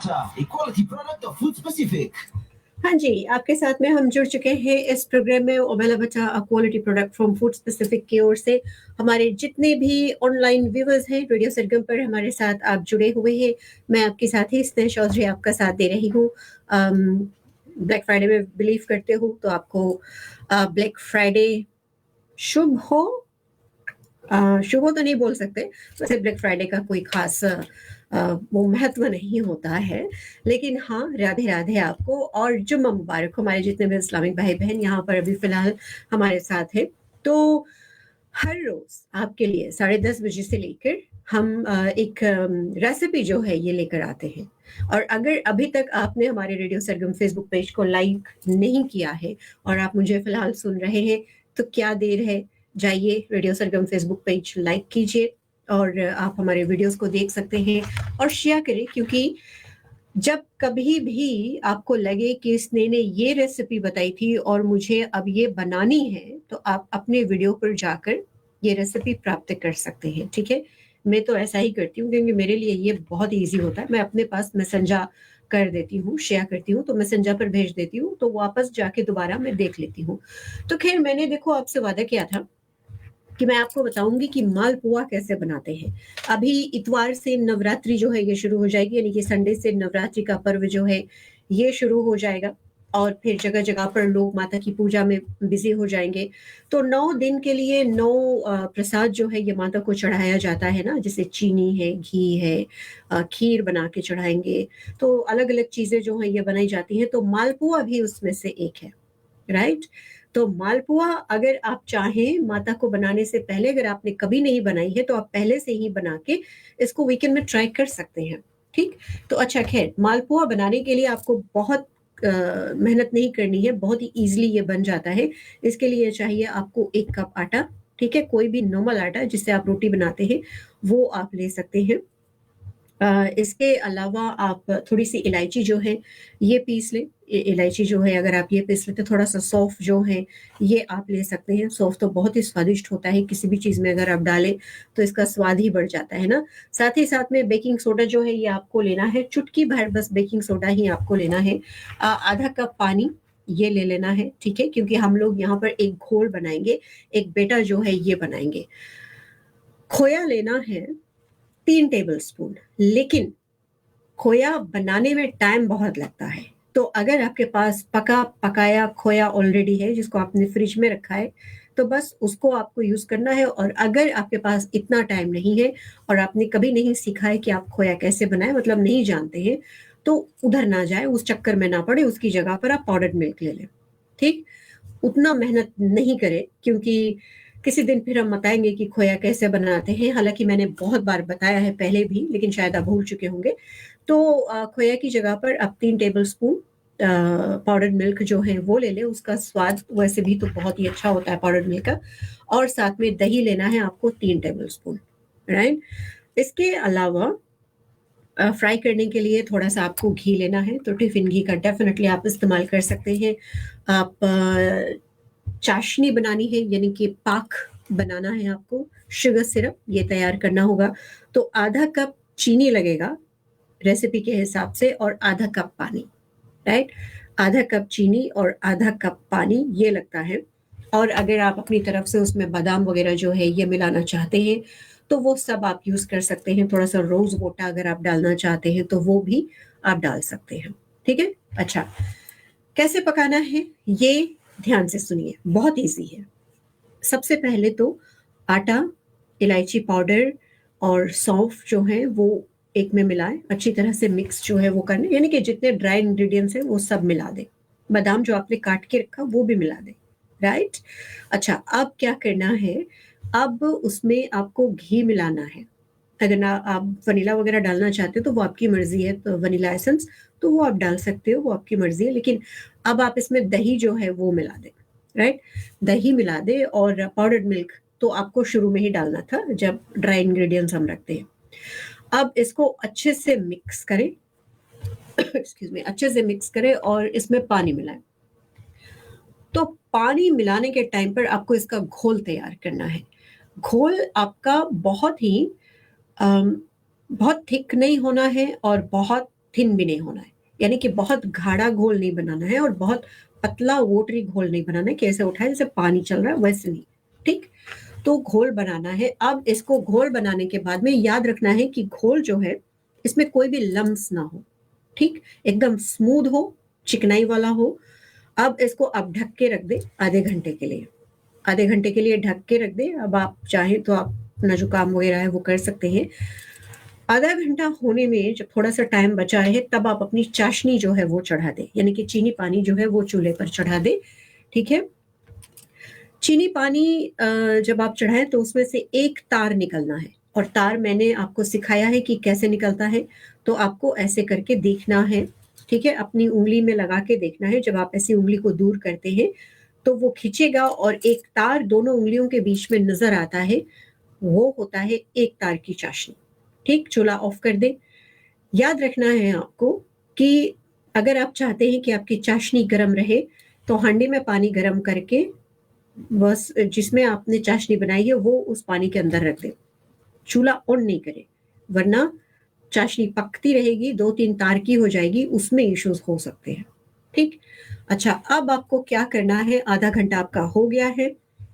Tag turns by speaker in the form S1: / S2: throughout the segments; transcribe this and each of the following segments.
S1: a quality product of Food Specific.
S2: हाँ जी, आपके साथ में हम जुड़ चुके हैं इस प्रोग्राम में ओबेला बचा a quality product from food specific की ओर से। हमारे जितने भी ऑनलाइन व्यूअर्स हैं रेडियो सरगम पर हमारे साथ आप जुड़े हुए हैं। मैं आपके साथी स्नेह चौधरी आपका साथ दे रही हूँ। ब्लैक फ्राइडे में बिलीव करते हो तो आपको ब्लैक फ्राइडे शुभ हो। शुभ हो तो नहीं बोल सकते, वैसे ब्लैक फ्राइडे का कोई खास वो महत्व नहीं होता है, लेकिन हाँ राधे राधे आपको और जुम्मा मुबारक हो हमारे जितने भी इस्लामिक भाई बहन यहाँ पर अभी फिलहाल हमारे साथ है। तो हर रोज आपके लिए 10:30 बजे से लेकर हम एक रेसिपी जो है ये लेकर आते हैं। और अगर अभी तक आपने हमारे रेडियो सरगम फेसबुक पेज को लाइक नहीं किया है और आप मुझे फिलहाल सुन रहे हैं तो क्या देर है, जाइए रेडियो सरगम फेसबुक पेज लाइक कीजिए और आप हमारे वीडियोस को देख सकते हैं और शेयर करें, क्योंकि जब कभी भी आपको लगे कि इसने ने ये रेसिपी बताई थी और मुझे अब ये बनानी है तो आप अपने वीडियो पर जाकर ये रेसिपी प्राप्त कर सकते हैं। ठीक है, मैं तो ऐसा ही करती हूँ क्योंकि मेरे लिए ये बहुत इजी होता है। मैं अपने पास मैसेंजर कर देती हूँ, शेयर करती हूँ तो मैसेंजर पर भेज देती हूँ तो वापस जाके दोबारा मैं देख लेती हूँ। तो खैर मैंने देखो आपसे वादा किया था कि मैं आपको बताऊंगी कि मालपुआ कैसे बनाते हैं। अभी इतवार से नवरात्रि जो है ये शुरू हो जाएगी, यानी कि संडे से नवरात्रि का पर्व जो है ये शुरू हो जाएगा और फिर जगह जगह पर लोग माता की पूजा में बिजी हो जाएंगे। तो 9 दिन के लिए 9 प्रसाद जो है ये माता को चढ़ाया जाता है ना, जैसे चीनी है, घी है, खीर बना के चढ़ाएंगे। तो अलग अलग चीजें जो है ये बनाई जाती हैं, तो मालपुआ भी उसमें से एक है, राइट। तो मालपुआ अगर आप चाहें माता को बनाने से पहले, अगर आपने कभी नहीं बनाई है तो आप पहले से ही बना के इसको वीकेंड में ट्राई कर सकते हैं। ठीक, तो अच्छा खैर मालपुआ बनाने के लिए आपको बहुत मेहनत नहीं करनी है, बहुत ही इजीली ये बन जाता है। इसके लिए चाहिए आपको 1 कप आटा, ठीक है, कोई भी नॉर्मल आटा जिससे आप रोटी बनाते हैं वो आप ले सकते हैं। इसके अलावा आप थोड़ी सी इलायची जो है ये पीस लें। इलायची जो है अगर आप ये पीस लेते, थोड़ा सा सौंफ जो है ये आप ले सकते हैं। सौंफ तो बहुत ही स्वादिष्ट होता है, किसी भी चीज़ में अगर आप डालें तो इसका स्वाद ही बढ़ जाता है ना। साथ ही साथ में बेकिंग सोडा जो है ये आपको लेना है, चुटकी भर बस बेकिंग सोडा ही आपको लेना है। आधा कप पानी ये ले लेना है, ठीक है, क्योंकि हम लोग यहाँ पर एक घोल बनाएंगे, एक बेटर जो है ये बनाएंगे। खोया लेना है 3 टेबल स्पून, लेकिन खोया बनाने में टाइम बहुत लगता है। तो अगर आपके पास पका पकाया खोया ऑलरेडी है जिसको आपने फ्रिज में रखा है तो बस उसको आपको यूज करना है। और अगर आपके पास इतना टाइम नहीं है और आपने कभी नहीं सीखा है कि आप खोया कैसे बनाए, मतलब नहीं जानते हैं, तो उधर ना जाए, उस चक्कर में ना पड़े, उसकी जगह पर आप पाउडर्ड मिल्क ले लें। ठीक, उतना मेहनत नहीं करें, क्योंकि किसी दिन फिर हम बताएंगे कि खोया कैसे बनाते हैं। हालांकि मैंने बहुत बार बताया है पहले भी, लेकिन शायद आप भूल चुके होंगे। तो खोया की जगह पर आप 3 टेबल स्पून पाउडर्ड मिल्क जो है वो ले लें। उसका स्वाद वैसे भी तो बहुत ही अच्छा होता है पाउडर्ड मिल्क का। और साथ में दही लेना है आपको 3 टेबल स्पून, राइट। इसके अलावा फ्राई करने के लिए थोड़ा सा आपको घी लेना है, तो टिफिन घी का डेफिनेटली आप इस्तेमाल कर सकते हैं। आप चाशनी बनानी है, यानी कि पाक बनाना है आपको, शुगर सिरप ये तैयार करना होगा। तो आधा कप चीनी लगेगा रेसिपी के हिसाब से और आधा कप पानी, राइट। आधा कप चीनी और आधा कप पानी ये लगता है। और अगर आप अपनी तरफ से उसमें बादाम वगैरह जो है ये मिलाना चाहते हैं तो वो सब आप यूज कर सकते हैं। थोड़ा सा रोज वोटा अगर आप डालना चाहते हैं तो वो भी आप डाल सकते हैं, ठीक है। अच्छा, कैसे पकाना है ये ध्यान से सुनिए, बहुत इजी है। सबसे पहले तो आटा, इलायची पाउडर और सौंफ जो है वो एक में मिलाएं, अच्छी तरह से मिक्स जो है वो करने, यानी कि जितने ड्राई इंग्रेडिएंट्स हैं वो सब मिला दें। बादाम जो आपने काट के रखा वो भी मिला दें, राइट। अच्छा, अब क्या करना है, अब उसमें आपको घी मिलाना है। अगर ना आप वनीला वगैरह डालना चाहते हो तो वो आपकी मर्जी है, तो वनीला एसेंस तो वो आप डाल सकते हो, वो आपकी मर्जी है। लेकिन अब आप इसमें दही जो है वो मिला दें, राइट। दही मिला दे और पाउडर्ड मिल्क तो आपको शुरू में ही डालना था जब ड्राई इंग्रेडिएंट्स हम रखते हैं। अब इसको अच्छे से मिक्स करें, एक्सक्यूज मी, अच्छे से मिक्स करें और इसमें पानी मिलाएं। तो पानी मिलाने के टाइम पर आपको इसका घोल तैयार करना है। घोल आपका बहुत ही बहुत थिक नहीं होना है और बहुत थिन भी नहीं होना है, यानी कि बहुत गाढ़ा घोल नहीं बनाना है और बहुत पतला वोटरी घोल नहीं बनाना है कि ऐसे उठाए जैसे पानी चल रहा है वैसे नहीं, ठीक। तो घोल बनाना है। अब इसको घोल बनाने के बाद में याद रखना है कि घोल जो है इसमें कोई भी लम्स ना हो, ठीक, एकदम स्मूथ हो, चिकनाई वाला हो। अब इसको आप ढक के रख दे आधे घंटे के लिए, आधे घंटे के लिए ढक के रख दे। अब आप चाहें तो आप अपना जो काम वगैरह है वो कर सकते हैं। आधा घंटा होने में जब थोड़ा सा टाइम बचा है तब आप अपनी चाशनी जो है वो चढ़ा दे, यानी कि चीनी पानी जो है वो चूल्हे पर चढ़ा दे, ठीक है। चीनी पानी जब आप चढ़ाएं तो उसमें से एक तार निकलना है, और तार मैंने आपको सिखाया है कि कैसे निकलता है। तो आपको ऐसे करके देखना है, ठीक है, अपनी उंगली में लगा के देखना है। जब आप ऐसी उंगली को दूर करते हैं तो वो खींचेगा और एक तार दोनों उंगलियों के बीच में नजर आता है, वो होता है एक तार की चाशनी, ठीक। चूल्हा ऑफ कर दे। याद रखना है आपको कि अगर आप चाहते हैं कि आपकी चाशनी गर्म रहे तो हांडी में पानी गर्म करके बस जिसमें आपने चाशनी बनाई है वो उस पानी के अंदर रख दे, चूल्हा ऑन नहीं करे, वरना चाशनी पकती रहेगी, 2-3 तार की हो जाएगी, उसमें इश्यूज हो सकते हैं, ठीक। अच्छा, अब आपको क्या करना है, आधा घंटा आपका हो गया है।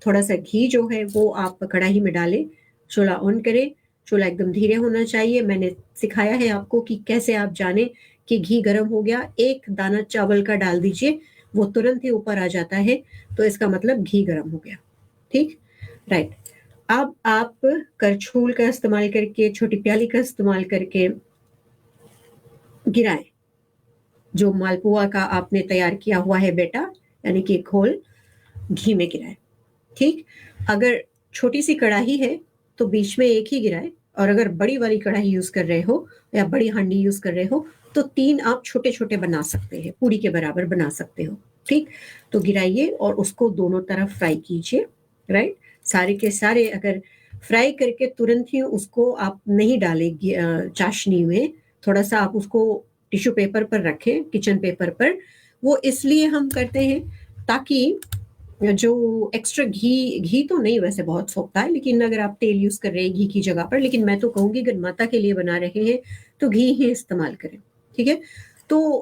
S2: थोड़ा सा घी जो है वो आप कढ़ाई में डालें, चूल्हा ऑन करें। चूल्हा एकदम धीरे होना चाहिए। मैंने सिखाया है आपको कि कैसे आप जाने कि घी गर्म हो गया। एक दाना चावल का डाल दीजिए, वो तुरंत ही ऊपर आ जाता है, तो इसका मतलब घी गर्म हो गया, ठीक, राइट। अब आप करछूल का इस्तेमाल करके, छोटी प्याली का इस्तेमाल करके गिराएं जो मालपुआ का आपने तैयार किया हुआ है बेटा, यानी कि घोल, घी में गिराएं, ठीक। अगर छोटी सी कढ़ाई है तो बीच में एक ही गिराए, और अगर बड़ी वाली कढ़ाई यूज कर रहे हो या बड़ी हांडी यूज कर रहे हो तो 3 आप छोटे छोटे बना सकते हैं, पूरी के बराबर बना सकते हो, ठीक। तो गिराइए और उसको दोनों तरफ फ्राई कीजिए, राइट। सारे के सारे अगर फ्राई करके तुरंत ही उसको आप नहीं डालेंगे चाशनी में, थोड़ा सा आप उसको टिश्यू पेपर पर रखें, किचन पेपर पर। वो इसलिए हम करते हैं ताकि जो एक्स्ट्रा घी तो नहीं वैसे बहुत सोखता है, लेकिन अगर आप तेल यूज कर रहे हैं घी की जगह पर, लेकिन मैं तो कहूंगी अगर माता के लिए बना रहे हैं तो घी ही इस्तेमाल करें, ठीक है। तो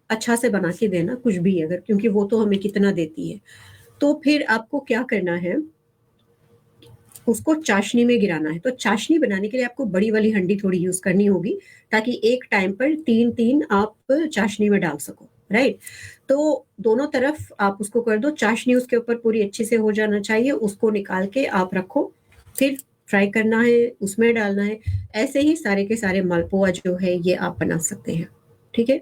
S2: अच्छा से बना के देना कुछ भी अगर, क्योंकि वो तो हमें कितना देती है। तो फिर आपको क्या करना है, उसको चाशनी में गिराना है। तो चाशनी बनाने के लिए आपको बड़ी वाली हंडी थोड़ी यूज करनी होगी, ताकि एक टाइम पर 3-3 आप चाशनी में डाल सको, राइट। तो दोनों तरफ आप उसको कर दो, चाशनी उसके ऊपर पूरी अच्छे से हो जाना चाहिए, उसको निकाल के आप रखो, फिर फ्राई करना है, उसमें डालना है। ऐसे ही सारे के सारे मालपुआ जो है ये आप बना सकते हैं, ठीक है।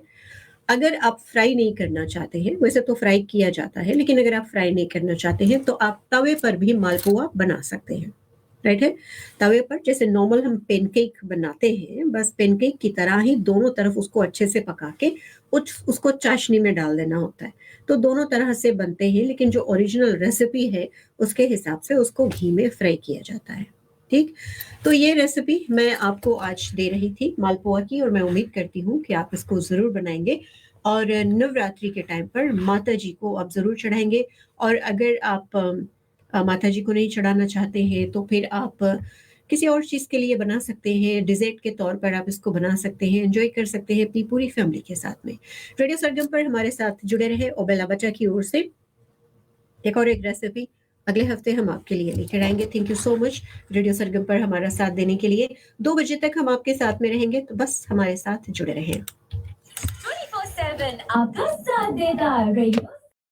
S2: अगर आप फ्राई नहीं करना चाहते हैं, वैसे तो फ्राई किया जाता है, लेकिन अगर आप फ्राई नहीं करना चाहते हैं तो आप तवे पर भी मालपुआ बना सकते हैं, राइट है। तवे पर जैसे नॉर्मल हम पेनकेक बनाते हैं, बस पेनकेक की तरह ही दोनों तरफ उसको अच्छे से पका के उसको चाशनी में डाल देना होता है। तो दोनों तरह से बनते हैं, लेकिन जो ओरिजिनल रेसिपी है उसके हिसाब से उसको घी में फ्राई किया जाता है, ठीक। तो ये रेसिपी मैं आपको आज दे रही थी मालपुआ की, और मैं उम्मीद करती हूँ कि आप इसको जरूर बनाएंगे और नवरात्रि के टाइम पर माता जी को आप जरूर चढ़ाएंगे। और अगर आप माता जी को नहीं चढ़ाना चाहते हैं तो फिर आप किसी और चीज के लिए बना सकते हैं, डिजर्ट के तौर पर आप इसको बना सकते हैं, एंजॉय कर सकते हैं अपनी पूरी फैमिली के साथ में। रेडियो सरगम पर हमारे साथ जुड़े रहे। ओबेला बच्चा की ओर से एक और एक रेसिपी अगले हफ्ते हम आपके लिए लेकर आएंगे। Thank you so much radio Sargam पर हमारा साथ देने के लिए। 2 बजे तक हम आपके साथ में रहेंगे, तो बस हमारे साथ जुड़े रहें।
S3: 24/7 आपका साथ देगा रेडियो